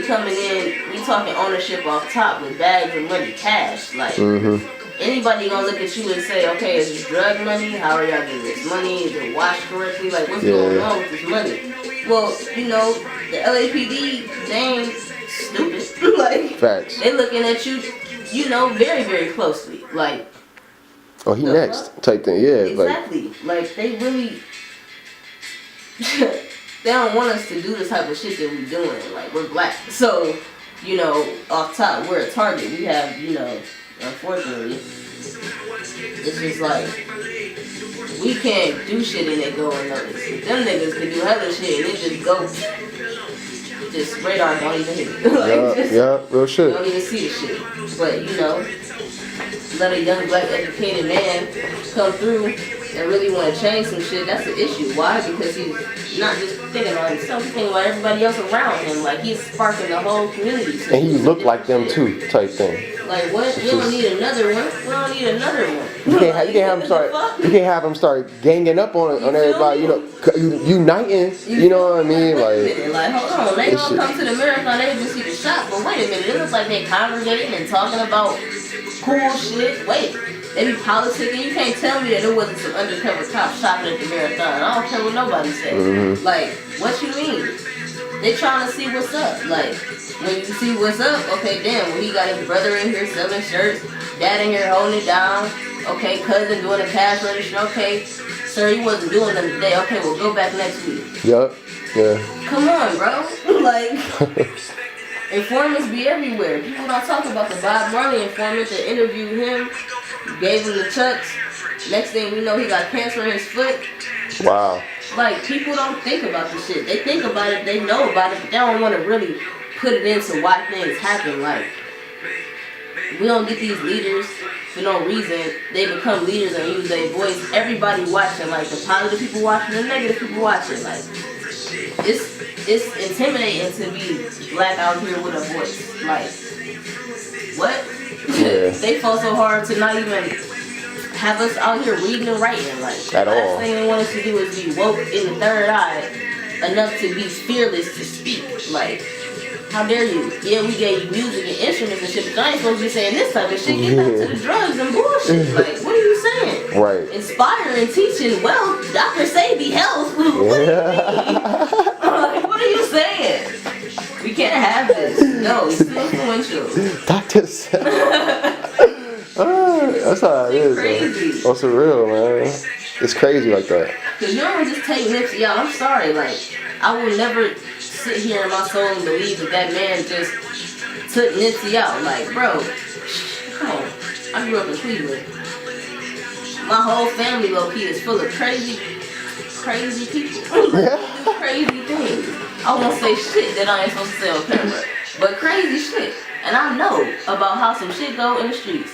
coming in, we talking ownership off top with bags of money, cash. Like anybody gonna look at you and say, okay, is this drug money? How are y'all getting this money? Is it washed correctly? Like what's going on with this money? Well, you know, the LAPD, they ain't stupid. Like facts. They looking at you, you know, very, very closely. Like, oh, he next type thing, yeah. Exactly. Like they really they don't want us to do the type of shit that we doing. Like we're black. So, you know, off top we're a target. We have, you know, unfortunately, it's just like we can't do shit and it go unnoticed. But them niggas can do hella shit and it just go just radar don't even hit it. Like, real shit. Don't even see the shit. But you know, let a young black educated man come through and really want to change some shit, that's the issue. Why? Because he's not just thinking about himself, he's thinking about everybody else around him. Like he's sparking the whole community. And he look like them too, type thing. Like what? We don't need another one. We don't need another one. You can't have him start ganging up on everybody. You know, uniting. You know what I mean? Like hold on, they gonna come to the marathon. They just see the shot, but wait a minute. It looks like they congregating and talking about cool shit. Wait. They be politicking. You can't tell me that there wasn't some undercover cops shopping at the marathon. I don't care what nobody says. Like, what you mean? They trying to see what's up. Like, when you see what's up, okay, damn, well, he got his brother in here selling shirts, dad in here holding it down, okay, cousin doing a cash register, okay, sir, he wasn't doing them today, okay, well, go back next week. Yup, yeah. Come on, bro. Like, informants be everywhere. People don't talk about the Bob Marley informant that interviewed him, gave him the chucks. Next thing you know, he got cancer in his foot. Wow. Like, people don't think about this shit. They think about it, they know about it, but they don't want to really put it into why things happen. Like, we don't get these leaders for no reason. They become leaders and use their voice. Everybody watching, like the positive people watching, the negative people watching. Like, it's intimidating to be black out here with a voice. Like, what? Yeah. They fought so hard to not even have us out here reading and writing. Like, at all. The last thing they want us to do is be woke in the third eye enough to be fearless to speak. Like, how dare you? Yeah, we gave you music and instruments and shit, but y'all ain't supposed to be saying this type of shit. Get back to the drugs and bullshit. Like, what are you saying? Right. Inspiring, teaching, wealth, Dr. Sadie health. What do you mean? Like, what are you saying? We can't have this. No, it's too influential. Dr. That's how it is, crazy. That's real, man. It's crazy like that. Cause you don't just take Nipsey out. I'm sorry, like I will never sit here in my soul and believe that man just took Nipsey out. Like, bro, come on. I grew up in Cleveland. My whole family, low key, is full of crazy people. Do crazy things. I won't say shit that I ain't supposed to say on camera, but crazy shit. And I know about how some shit go in the streets.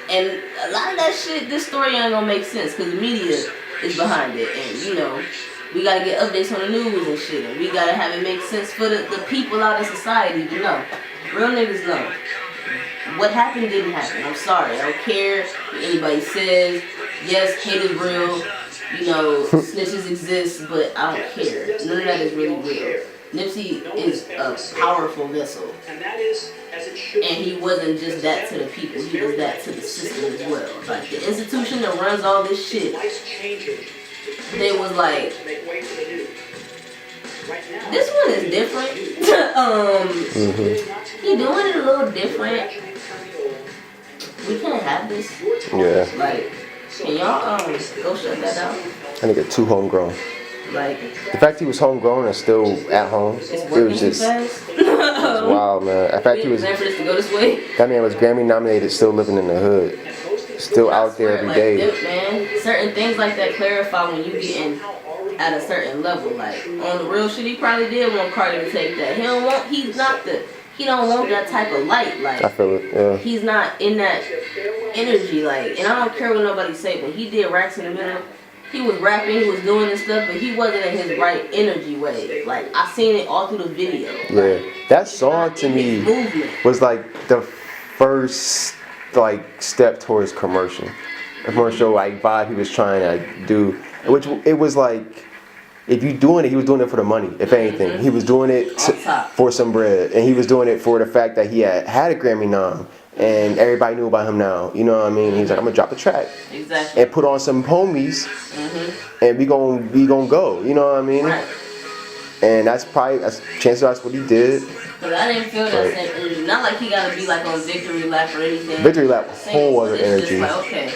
And a lot of that shit, this story ain't gonna make sense because the media is behind it. And, you know, we gotta get updates on the news and shit. And we gotta have it make sense for the people out in society to know. Real niggas know. What happened didn't happen. I'm sorry. I don't care what anybody says. Yes, hate is real. You know, snitches exist, but I don't care. None of that is really real. Nipsey is a powerful vessel. And he wasn't just that to the people, he was that to the system as well. Like the institution that runs all this shit, they was like, this one is different. He doing it a little different. We can't have this. Yeah. Like, can y'all go shut that down? I nigga too homegrown. Like, the fact he was homegrown and still at home, it was just wild, man. In fact, he was. That man was Grammy nominated, still living in the hood, still out there every day. Man, certain things like that clarify when you get in at a certain level. Like on the real shit, he probably did want Cardi to take that. He don't want that type of light. Like I feel it. Yeah. He's not in that energy. Like, and I don't care what nobody say. When he did Racks in the Middle, he was rapping, he was doing this stuff, but he wasn't in his right energy way. Like, I seen it all through the video. Yeah, that song to me was like the first like step towards commercial like vibe he was trying to do, which it was like if you doing it, he was doing it for the money. If anything, he was doing it for some bread, and he was doing it for the fact that he had a Grammy nom, and everybody knew about him now. You know what I mean? He's like, I'm gonna drop a track, and put on some homies, and we gonna go. You know what I mean? Right. And chances are that's what he did. But I didn't feel that same energy. Not like he gotta be like on Victory Lap or anything. Victory Lap, whole other energy. Like, okay.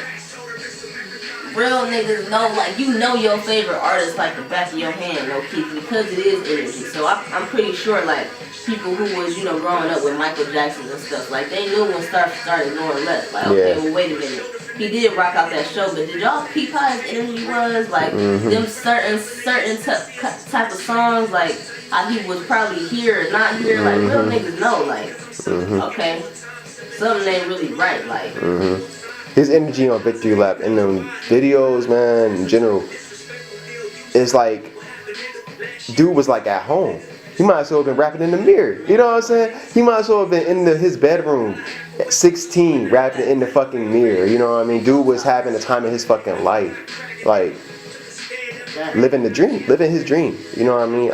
Real niggas know, like, you know your favorite artist like the back of your hand, no Keith, because it is energy. So I'm pretty sure, like, people who was, you know, growing up with Michael Jackson and stuff, like, they knew when Star started more or less. Like, okay, well, wait a minute. He did rock out that show, but did y'all peep how his energy was? Like, them certain type of songs, like, how he was probably here or not here, like, real niggas know, like, okay, something ain't really right, like. His energy on Victory Lap and them videos, man, in general, is like, dude was like at home. He might as well have been rapping in the mirror. You know what I'm saying? He might as well have been in his bedroom at 16 rapping in the fucking mirror. You know what I mean? Dude was having the time of his fucking life. Like, living the dream. Living his dream. You know what I mean?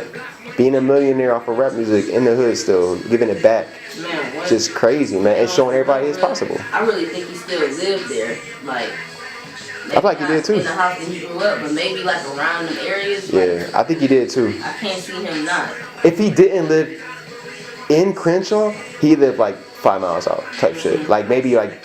Being a millionaire off of rap music in the hood still. Giving it back. Man, what? Just crazy, man. And showing everybody it's possible. I really think he still lived there. Like, I feel like he did too. In the house that he grew up, but maybe like around them areas. Yeah, like, I think he did too. I can't see him not. If he didn't live in Crenshaw, he lived like 5 miles out type shit. Like maybe like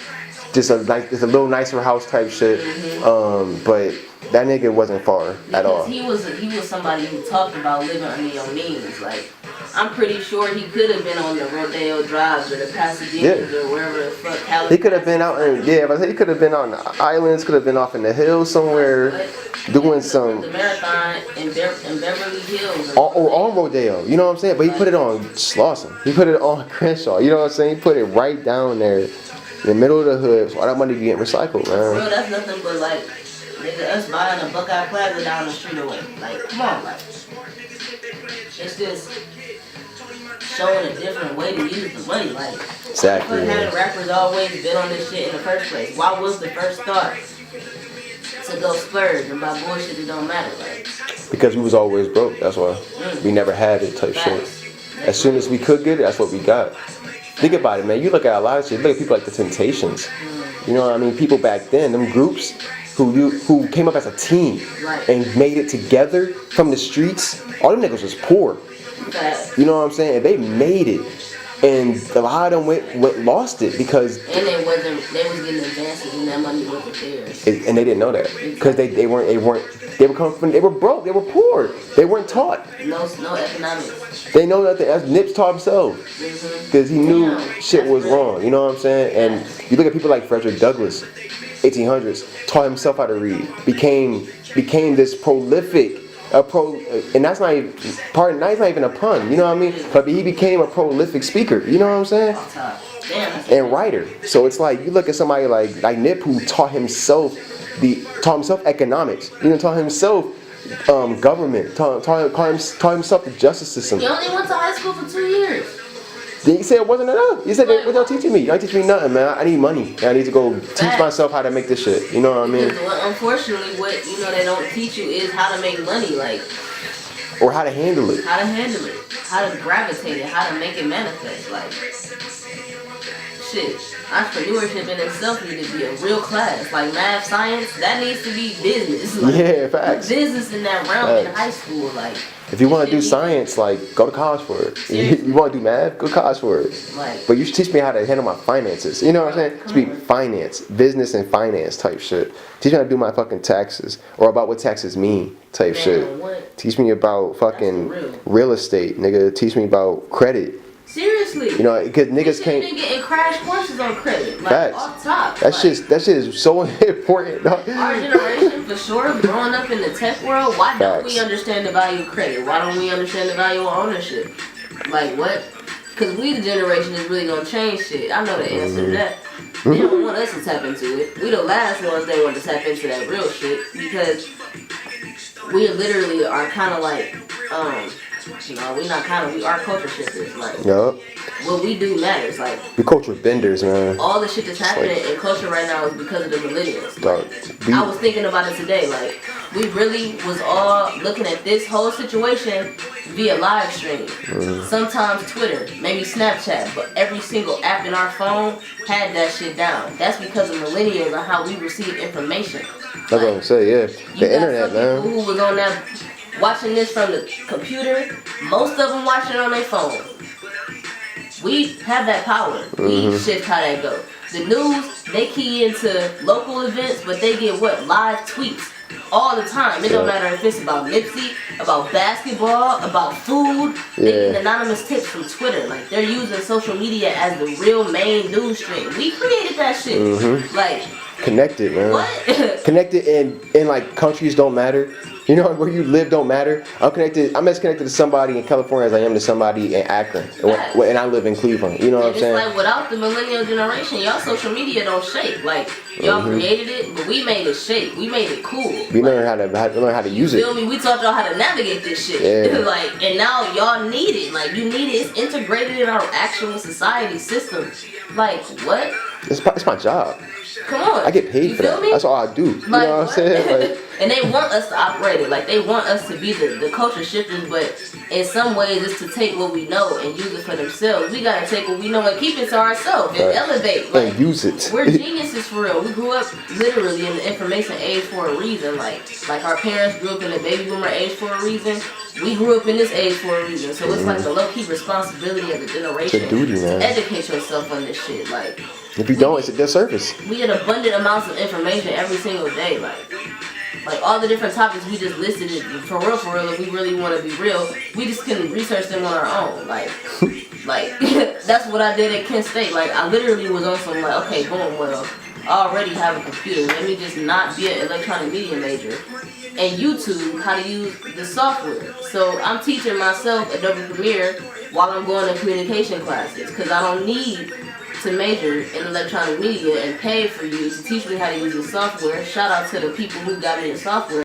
just a little nicer house type shit. But that nigga wasn't far at all. He was somebody who talked about living under your means. Like, I'm pretty sure he could have been on the Rodeo Drives or the Pasadenas or wherever the fuck. California. He could have been out in he could have been on the islands, could have been off in the hills somewhere, doing some the marathon in Beverly Hills or on Rodeo. You know what I'm saying? But he put it on Slauson. He put it on Crenshaw. You know what I'm saying? He put it right down there in the middle of the hood. So all that money be getting recycled, man. Bro, that's nothing but like, nigga, us buying a Buckeye Plaza down the street away. Like, come on, like, it's just showing a different way to use the money. Like, exactly. Why haven't rappers always been on this shit in the first place? Why was the first thought to go splurge and buy bullshit that don't matter? Like, because we was always broke. That's why we never had it type shit. As soon as we could get it, that's what we got. Think about it, man. You look at a lot of shit. Look at people like the Temptations. You know what I mean? People back then, them groups who came up as a team and made it together from the streets. All them niggas was poor. You know what I'm saying? And they made it, and a lot of them lost it because they was getting advances and that money wasn't theirs. And they didn't know that because they were broke, they were poor, they weren't taught. No economics. They know that as Nips taught himself because he knew shit was wrong. You know what I'm saying? And you look at people like Frederick Douglass, 1800s, taught himself how to read, became this prolific. And that's not even that's not even a pun, you know what I mean? But he became a prolific speaker, you know what I'm saying? And writer. So it's like you look at somebody like Nip who taught himself economics, taught himself government, taught himself the justice system. He only went to high school for 2 years. Then you said it wasn't enough. You said, what y'all teaching me? Y'all teach me nothing, man. I need money. I need to go teach myself how to make this shit. You know what I mean? Unfortunately, what they don't teach you is how to make money, like, or how to handle it. How to gravitate it, how to make it manifest, like, shit. Entrepreneurship in itself needs to be a real class, like math, science. That needs to be business. Like, yeah, facts. Business in that realm in high school, like. If you want to do science, like, go to college for it. You want to do math, go to college for it. Like, but you should teach me how to handle my finances. You know what I'm saying? Speak finance, business and finance type shit. Teach me how to do my fucking taxes, or about what taxes mean type shit. What? Teach me about fucking real estate, nigga. Teach me about credit. Seriously. You know, because niggas can't. Been getting crash courses on credit, like off top. That shit is so important. Our generation, for sure, growing up in the tech world, why don't we understand the value of credit? Why don't we understand the value of ownership? Like what? Because we the generation is really gonna change shit. I know the answer to that. They don't want us to tap into it. We the last ones they want to tap into that real shit because we literally are kind of like No, we not kind of. We are culture shifters. Like, Yup. what we do matters. Like, We culture benders, man. all the shit that's happening in culture right now is because of the millennials. Dog, I was thinking about it today. Like, we really was all looking at this whole situation via live stream. Sometimes Twitter, maybe Snapchat, but every single app in our phone had that shit down. That's because of millennials and how we receive information. That's what I'm saying, yeah. You The got internet, some people man. who was on that watching this from the computer. Most of them watching it on their phone. We have that power. We shift how that go. The news, they key into local events, but they get what? Live tweets all the time. It don't matter if it's about Nipsey, about basketball, about food. They get anonymous tips from Twitter. Like, they're using social media as the real main news stream. We created that shit. Like, Connected, man. what? Connected in like countries don't matter. You know, where you live don't matter. I'm as connected to somebody in California as I am to somebody in Akron. And I live in Cleveland. You know what I'm It's saying? like, without the millennial generation, y'all social media don't shake. Like, y'all created it, but we made it shake. We made it cool. We Like, learn how to use feel it. me? We taught y'all how to navigate this shit. Yeah. Like, and now y'all need it. Like, you need it. It's integrated in our actual society system. Like, what? It's my job. Come on. I get paid You for feel that. me? That's all I do. You Like, know what I'm what? saying? Like, And they want us to operate it. Like, they want us to be the culture shifters, but in some ways it's to take what we know and use it for themselves. We gotta take what we know and keep it to ourselves and Right. elevate. Like, and use it. we're geniuses for real. We grew up literally in the information age for a reason. Like our parents grew up in the baby boomer age for a reason. We grew up in this age for a reason. So it's like the low-key responsibility of the generation It's a duty, man. to educate yourself on this shit. Like, If you don't, it's a disservice. we get abundant amounts of information every single day. Like all the different topics we just listed, for real, if we really want to be real, we just can research them on our own. Like that's what I did at Kent State. Like, I literally was on some like, okay, boom, well, I already have a computer. Let me just not be an electronic media major and YouTube how to use the software. So I'm teaching myself Adobe Premiere while I'm going to communication classes because I don't need to major in electronic media and pay for you to teach me how to use the software. Shout out to the people who got me the software.